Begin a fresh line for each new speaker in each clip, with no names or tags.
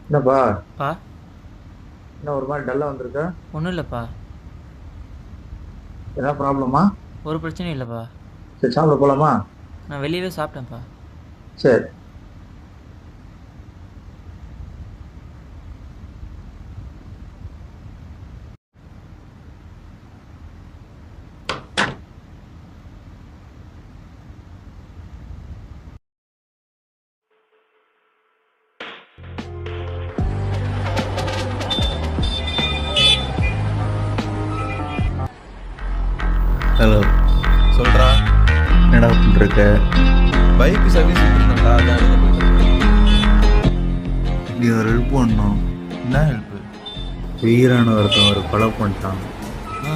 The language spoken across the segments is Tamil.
என்னப்பா?
பா.
என்ன ஒரு மாதிரி டல்லா வந்திருக்க?
ஒன்றும் இல்லைப்பா.
ஏதாவது ப்ராப்ளமா?
ஒரு பிரச்சனையும் இல்லைப்பா.
சரி, சாப்பிட போலாமா?
நான் வெளியவே சாப்பிட்டேன்ப்பா.
சரி.
ஹலோ.
சொல்கிறா.
என்னடா பண்ணிருக்க?
பைக்கு சர்வீஸ் விட்டுருந்தா அதான் எடுக்க போயிட்டு.
நீ ஒரு ஹெல்ப் பண்ணணும்.
என்ன ஹெல்ப்பு?
வீரான ஒருத்தன் ஒரு கொலை பண்ணிட்டான்.
ஆ,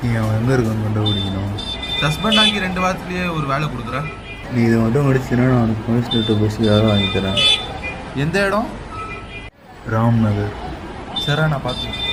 நீ அவன் எங்கே இருக்கான்னு கண்டுபிடிக்கணும்.
சஸ்பெண்ட் ஆகி 2 வாரத்துலேயே ஒரு வேலை கொடுக்குற.
நீ இதை மட்டும் முடிச்சுன்னா நான் உனக்கு கமிஷனர்கிட்ட பேசி வேலை வாங்கி தரேன்.
எந்த இடம்?
ராம்நகர்.
சரி, நான் பார்த்துக்கிறேன்.